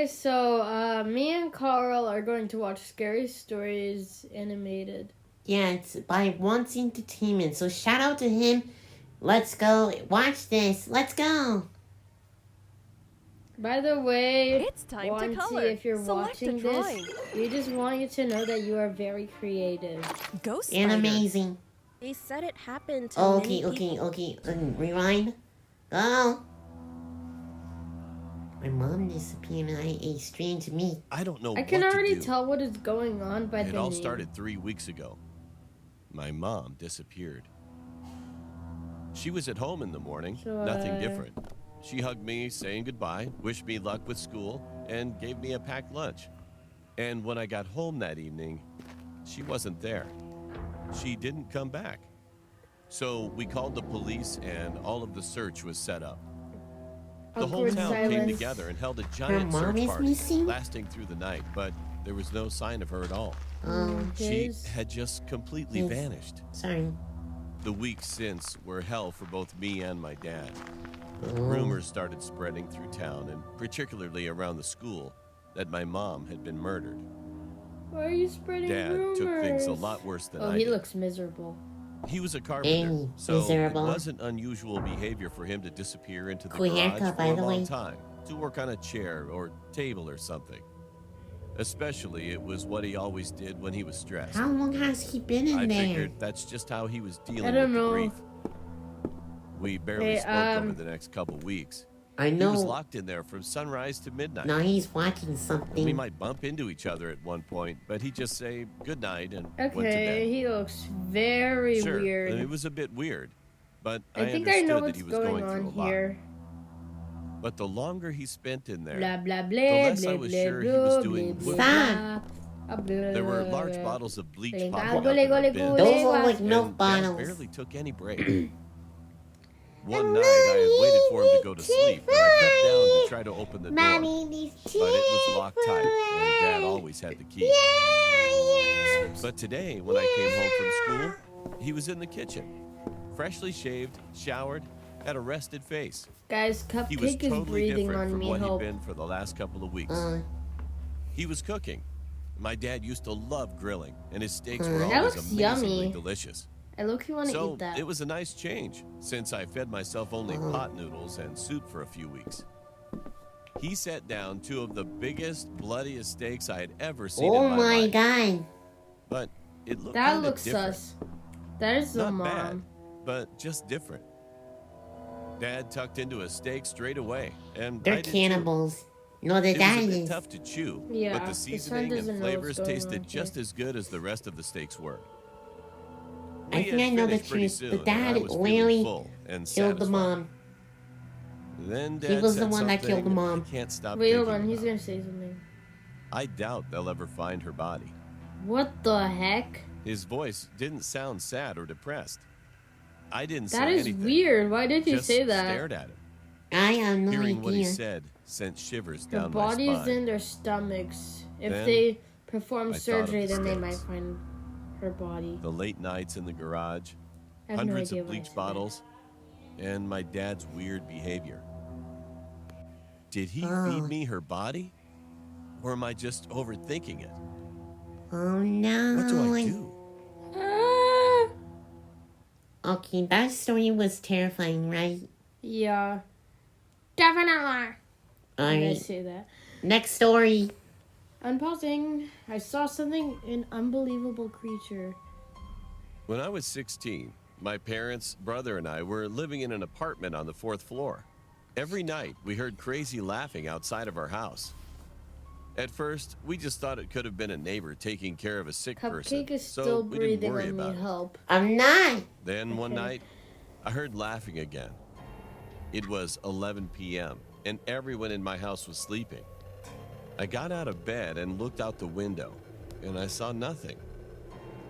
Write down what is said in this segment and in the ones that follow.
Okay, so me and Carl are going to watch Scary Stories animated. Yeah, it's by Once Entertainment. So shout out to him. Let's go watch this. Let's go. By the way, It's time to Wanty, color. if you're Select a watching this, drawing. we just want you to know that you are very creative. Ghost And spider. amazing. They said it happened to Okay. many people. Rewind. Go. My mom disappeared and I ate strange meat. I don't know I what can to already do. tell what is going on by the It name. all started 3 weeks ago. My mom disappeared. She was at home in the morning, So, nothing different. She hugged me, saying goodbye, wished me luck with school, and gave me a packed lunch. And when I got home that evening, she wasn't there. She didn't come back. So we called the police and all of the search was set up. The whole Awkward town came silence. together and held a giant mom search is party, missing? lasting through the night, but there was no sign of her at all. She His- had just completely Yes. vanished. Sorry. The weeks since were hell for both me and my dad. Oh. Rumors started spreading through town, and particularly around the school, that my mom had been murdered. Why are you spreading Dad rumors? took things a lot worse than Oh, I he did. looks miserable. He was a carpenter, Hey, so miserable. it wasn't unusual behavior for him to disappear into the Cool garage haircut, for by a the long way. time to work on a chair or table or something. Especially, it was what he always did when he was stressed. How long has he been in I there? figured that's just how he was dealing I don't with the know. grief. We barely Hey, spoke over the next couple weeks. I He was know. locked in there from sunrise to midnight. Now he's watching We something. might bump into each other at one point, but he'd just say good night and went to Okay, bed. he looks very Sure, weird. it was a bit weird, but I think I understood know that what's he was going through on a lot. here. But the longer he spent in there, Blah blah blah the less blah I was blah sure he blah was blah doing blah wood blah. Blah, there were blah, large blah. bottles of bleach Go, popping go, up in go, our go, bin, Those are like and milk Dad bottles. barely took any break. One night, I had waited for him to go to sleep, and I crept down to try to open the door, Mommy needs but it was locked tight, and Dad always had the key. But today, when I came home from school, he was in the kitchen, freshly shaved, showered, had a rested face. Guys, He was Cupcake is totally breathing different on from me. what he'd Hope. been for the last couple of weeks. He was cooking. My dad used to love grilling, and his steaks were That always looks amazingly yummy. delicious. I look you want to So eat that. it was a nice change, since I fed myself only pot noodles and soup for a few weeks. He set down two of the biggest, bloodiest steaks I had ever seen Oh in my my life. god. But it looked That kinda looks different. sus. That is the Not mom. bad, but just different. Dad tucked into a steak straight away, and I They're did too. cannibals. No, the It was dad a bit is. tough to chew, Yeah, but the the son seasoning doesn't and know what's flavors going on tasted here. just as good as the rest of the steaks were. I We think had I know the finished pretty truth. soon, The and I dad was feeling literally full and killed the satisfied. mom. Then He Dad was the said one that killed the something mom. I can't stop Wait, hold thinking on. He's about. gonna say something. I doubt they'll ever find her body. What the heck? His voice didn't sound sad or depressed. I didn't That say is anything. weird. Why did you Just say that? stared at him. I have no Hearing what he idea. said sent shivers Her down my body is spine. in their stomachs. If Then they perform I thought of surgery, the then they might steaks. find her body. The late nights in the garage, I have no hundreds idea of why I bleach said that. bottles, and my dad's weird behavior. Did he Oh. feed me her body? Or am I just overthinking it? Oh no. What do I do? Ah! Okay, that story was terrifying, right? Yeah. Definitely. I'm gonna Alright. say that. Next story. Unpausing. I saw something, an unbelievable creature. When I was 16, my parents, brother, and I were living in an apartment on the 4th floor. Every night, we heard crazy laughing outside of our house. At first, we just thought it could have been a neighbor taking care of a sick person, Cupcake is so still we didn't breathing worry on me. about it. Help. I'm not. Then one Okay. night, I heard laughing again. It was 11 p.m., and everyone in my house was sleeping. I got out of bed and looked out the window, and I saw nothing.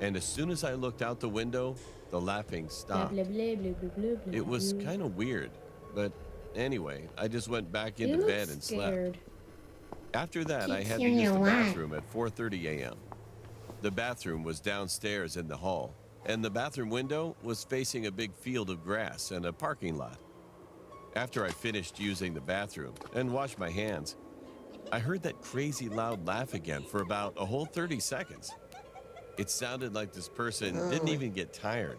And as soon as I looked out the window, the laughing Blah, stopped. blah, blah, blah, blah, blah, blah, It was blah. kind of weird, but anyway, I just went back You into look bed and slept. scared. After that, I Keep had to hearing use the a lot. bathroom at 4:30 a.m. The bathroom was downstairs in the hall, and the bathroom window was facing a big field of grass and a parking lot. After I finished using the bathroom and washed my hands, I heard that crazy loud laugh again for about a whole 30 seconds. It sounded like this person didn't even get tired.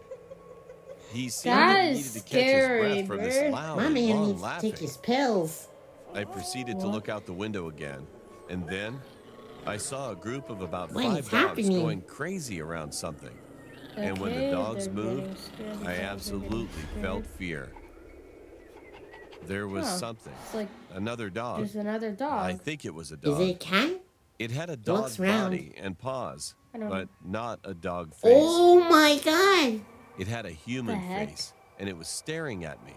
He seemed That like he is needed to catch scary, his breath from this bruh. loud My and man long needs to laughing. take his pills. I proceeded to look out the window again, and then I saw a group of about What 5 is dogs happening? going crazy around something. And when the Okay, dogs they're moved, getting scared, the I dogs are getting absolutely scared. felt fear. There was Huh. something. It's like Another dog. there's another dog. I think it was a Is dog. it a cat? It had a looks dog round. body and paws, I don't but not a dog face. Oh my god! It had a human heck? face, and it was staring at me.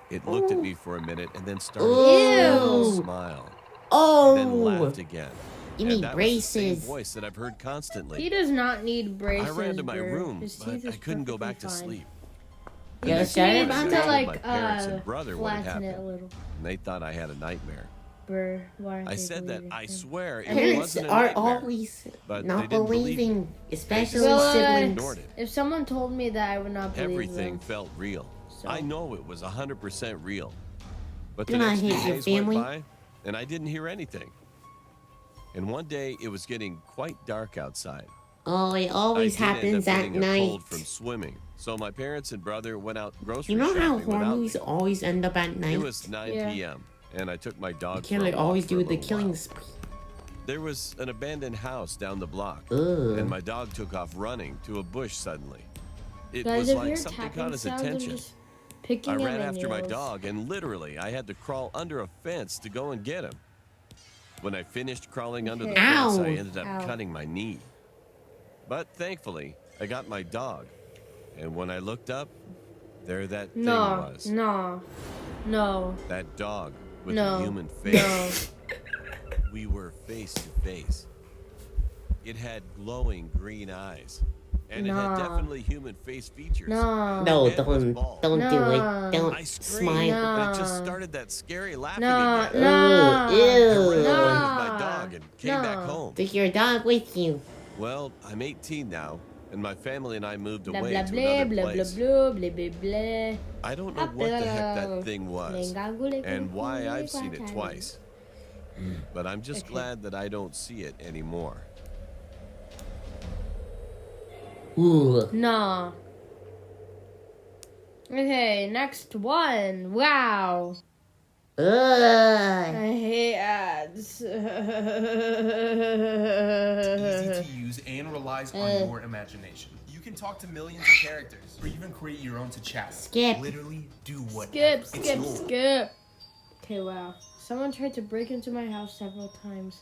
It looked at me for a minute and then started Ew. to smile. Then Oh! laughed again. You And need that was the same braces. voice that I've heard constantly. He does not need braces. I ran to my bruh. room, His but teeth I is couldn't go perfectly back to fine. sleep. Yo, He just shut needs up, to I'm like my parents and brother what had flatten it a happened, little. and they thought I had a nightmare. Bruh, why aren't I they said that believing I him? swear it Parents wasn't a are nightmare. always but they not didn't believe believing, especially Well, siblings. ignored it. If someone told me that, I would not believe Everything them. felt real. So. I know it was 100% real. But Do the not next few hate your days family. went by, and I didn't hear anything. And one day, it was getting quite dark outside. Oh, it always I did happens end up at getting a night. cold from swimming, so my parents and brother went out grocery You know how shopping horror without movies me. always end up at night? It was 9 Yeah. p.m., and I took my You dog can't for a like walk always for a do the little killing while. spree. There was an abandoned house down the block, Ugh. and my dog took off running to a bush suddenly. It Guys, was if like you're something tapping caught his sounds, I'm attention. just picking I at ran my after my nails. dog, and literally, I had to crawl under a fence to go and get him. When I finished crawling under the Okay. fence, I Ow. ended up Ow. cutting my knee. But thankfully, I got my dog. And when I looked up, there that thing No, was. no, That dog with no, a human no. face. We were face to face. It had glowing green eyes. And it had Nah. definitely human face features. No. No, It was don't bald. do No. it. Don't I screamed, smile. and it just No. started that scary laughing No, again. no. Ugh, I ew. ran away No. with my dog and came back No. home. Take your dog with you. Well, I'm 18 now, and my family and I moved Blah away blah to blah another blah blah place. blah blah blah blah. I don't know what the heck that thing was and And why I've seen it twice. But I'm just Okay. glad that I don't see it anymore. Ooh. No. Okay, next one. Wow. Ugh. I hate ads. Easy to use and relies on your imagination. You can talk to millions of characters or even create your own to chat. Skip. Literally do whatever. Skip, It's skip, yours. skip. Okay, wow. Someone tried to break into my house several times.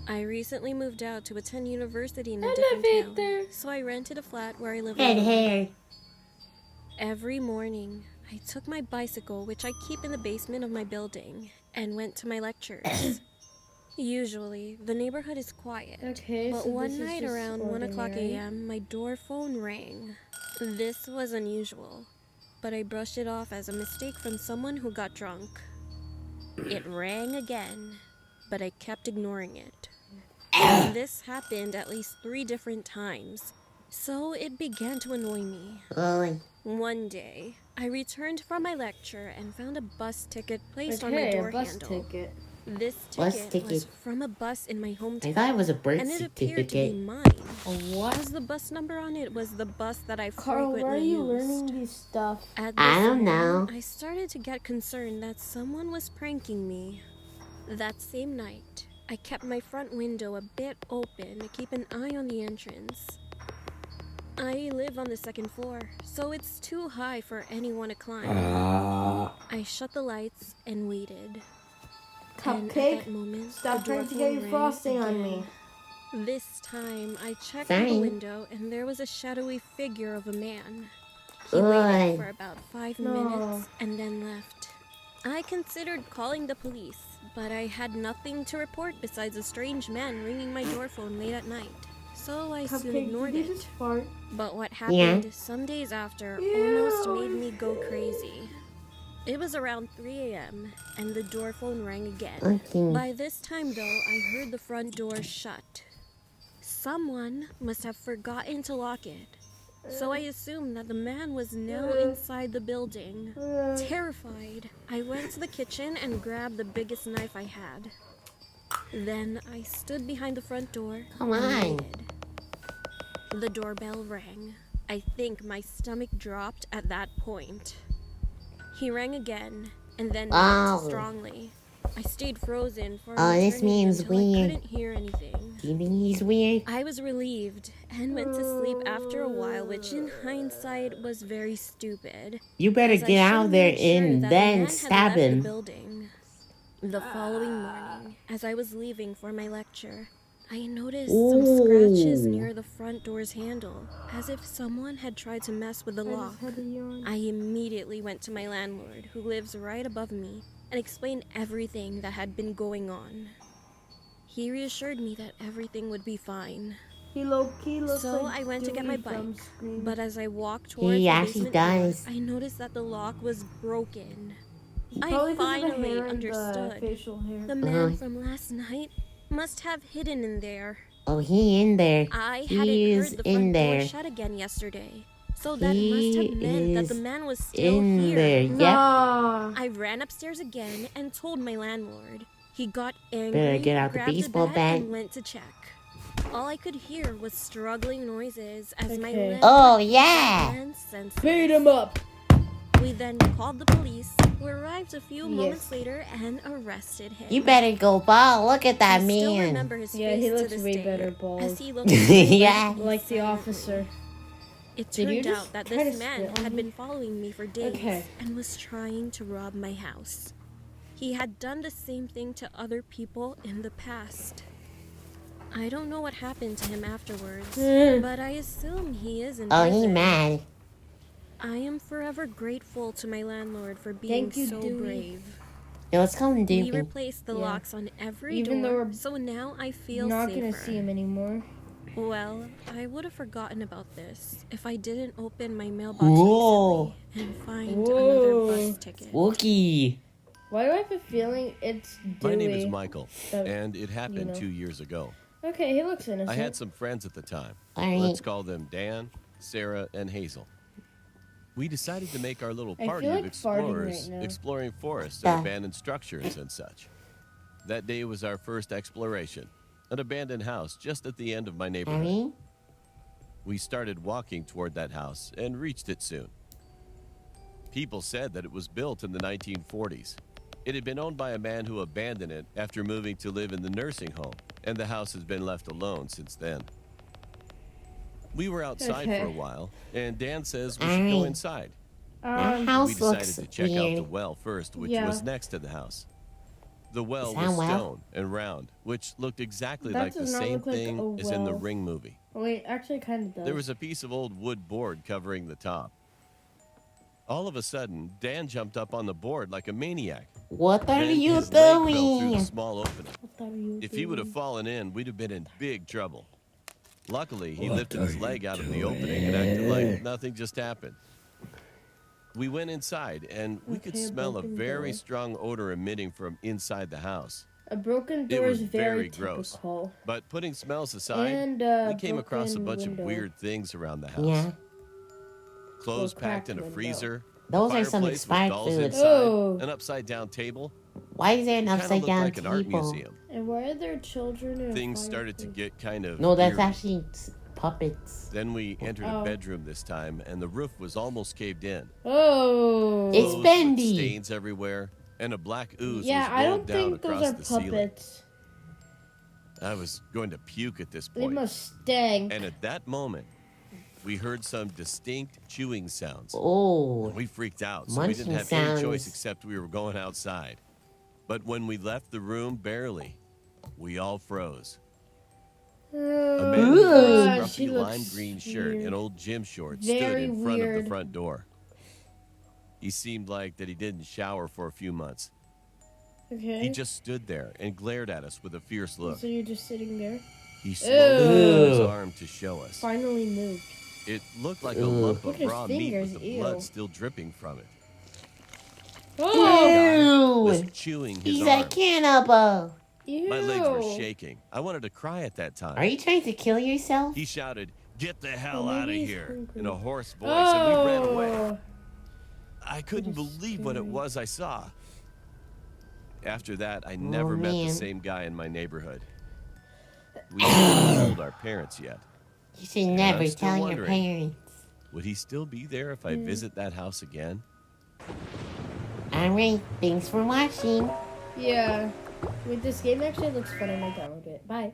I recently moved out to attend university in a different Elevator. town, so I rented a flat where I live Red alone. hair. Every morning, I took my bicycle, which I keep in the basement of my building, and went to my lectures. Usually, the neighborhood is quiet. Okay, But so one this is night just around 1 o'clock ordinary. a.m., my door phone rang. This was unusual, but I brushed it off as a mistake from someone who got drunk. It rang again, but I kept ignoring it. And this happened at least 3 different times, so it began to annoy me. Oh, One day, I returned from my lecture and found a bus ticket placed on my Okay, door a bus handle. ticket. This Bus ticket was ticket. from a bus in my I hometown, thought it was a birth and it appeared to be certificate. mine. A what? As the bus number on it was the bus that I Carl, frequently where are you used. learning this stuff? At I this don't know. moment, I started to get concerned that someone was pranking me. That same night, I kept my front window a bit open to keep an eye on the entrance. I live on the 2nd floor, so it's too high for anyone to climb. I shut the lights and waited. And at Cupcake, that moment, stop the door trying to get phone your rang frosting on me. again. This time, I checked Sorry. the window, and there was a shadowy figure of a man. He Good. waited for about 5 No. minutes and then left. I considered calling the police, but I had nothing to report besides a strange man ringing my door phone late at night. So I soon Cupcake, ignored did you it. just fart? But what happened some days after almost made me go crazy. It was around 3 a.m., and the door phone rang again. Okay. By this time, though, I heard the front door shut. Someone must have forgotten to lock it. So I assumed that the man was now inside the building. Terrified, I went to the kitchen and grabbed the biggest knife I had. Then I stood behind the front door Come and on. waited. The doorbell rang. I think my stomach dropped at that point. He rang again, and then knocked strongly. I stayed frozen for an this eternity means until I weird. couldn't hear anything. Do you think he's weird? I was relieved and went to sleep after a while, which in hindsight was very stupid. You better as I get should out have there made sure and that the then man had stab left the him. building. The following morning, as I was leaving for my lecture, I noticed Ooh. some scratches near the front door's handle, as if someone had tried to mess with the lock. I immediately went to my landlord, who lives right above me, and explained everything that had been going on. He reassured me that everything would be fine. He low-key looks So like I went to get my Dewey from bike, Scream. but as I walked towards He the actually basement door, does. I noticed that the lock was broken. Probably I 'cause of the finally hair and understood. the facial hair. The man from last night must have hidden in there. Oh, he in there. I He hadn't is heard the in front door there. shut again yesterday, so that must He have meant that the is man was still in here. there. Yep. Nah. I ran upstairs again and told my landlord. He got angry, Better get out the grabbed baseball bat, bat. and went to check. All I could hear was struggling noises as my Okay. landlord Oh, yeah. ran senseless. Beat him up. We then called the police, who arrived a few moments later and arrested him. You better go ball. Look at that I still man. remember his Yeah, face he to looks this way day, better bald. as he looked Yeah. Like the officer. It Did you turned just out that try to this man spit on had me? been following me for days Okay. and was trying to rob my house. He had done the same thing to other people in the past. I don't know what happened to him afterwards, but I assume he is in Oh, he prison. mad. I am forever grateful to my landlord for being Thank you, so Dewey. brave. Yo, let's call him We Doopy. replaced the Yeah. locks on every Even though door, we're so now I feel Not safer. gonna see him anymore. Well, I would have forgotten about this if I didn't open my mailbox Whoa. recently and find another bus Whoa. ticket. Wookie. Why do I have a feeling it's Dewey? My name is Michael, that- and it happened know. 2 years ago. Okay, he looks innocent. I had some friends at the time. Alright. Let's call them Dan, Sarah, and Hazel. We decided to make our little I party feel of like farting explorers, right now. exploring forests Yeah. and abandoned structures and such. That day was our first exploration, an abandoned house just at the end of my neighborhood. Alright. We started walking toward that house and reached it soon. People said that it was built in the 1940s. It had been owned by a man who abandoned it after moving to live in the nursing home, and the house has been left alone since then. We were outside Okay. for a while, and Dan says we should go Alright. inside. That We house decided looks to check out weird. the well first, which Yeah. was next to the house. The well Is that was well? stone and round, which looked exactly That like the does not same look like thing a as in the well. Ring movie. Oh, wait, actually, it kind of does. There was a piece of old wood board covering the top. All of a sudden, Dan jumped up on the board like a maniac. What are Then you his leg fell through the doing? small opening. What are you If he would have doing? fallen in, we'd have been in big trouble. Luckily, he lifted his leg out of the opening and acted like nothing just happened. We went inside, and we could Okay, a smell a broken very door. strong odor emitting from inside the house. A broken It door was is very very gross. typical. But putting smells aside, And we came across a broken bunch window. of weird things around the house. Yeah. Clothes Well, packed in a cracked window. freezer. Those are some fireplace with expired dolls food. inside, Oh. an upside-down table. Why is there an Kind of upside looked down like an art table? museum. And why are there children in a Things started to fireplace? get kind of No, that's eerie. actually puppets. Then we entered Oh. a bedroom this time, and the roof was almost caved in. Oh. It's Clothes with bendy. stains everywhere, and a black ooze Yeah, was I rolled don't down think across those are the ceiling. puppets. I was going to puke at this They point. must stink. And at that moment, we heard some distinct chewing sounds. Oh. We freaked out, so we didn't Munching have any choice sounds. except we were going outside. But when we left the room, barely, we all froze. A Oh, man with a Ooh. gosh, he scruffy looks lime green shirt weird. and old gym shorts Very stood in front of weird. the front door. He seemed like that he didn't shower for a few months. Okay. He just stood there and glared at us with a fierce look. So you're just sitting there? He slowly moved his Ew. arm to show us. Finally moved. It looked like a Ugh. lump Look of at his raw meat with fingers, the ew. blood still dripping from it. Oh! Was Ew. chewing his He's arm. a cannibal. Ew. My legs were shaking. I wanted to cry at that time. Are you trying to kill yourself? He shouted, "Get the hell Oh, out of maybe he's here," hungry. in a hoarse voice, and we ran away. Oh. I couldn't is believe what it scary. was I saw. After that, I never met the man. same guy in my neighborhood. We haven't told our parents yet. You should I'm never still tell your wondering. parents. Would he still be there if I visit that house again? Alright, thanks for watching. Yeah. Wait, this game actually looks fun. I might download it. Bye.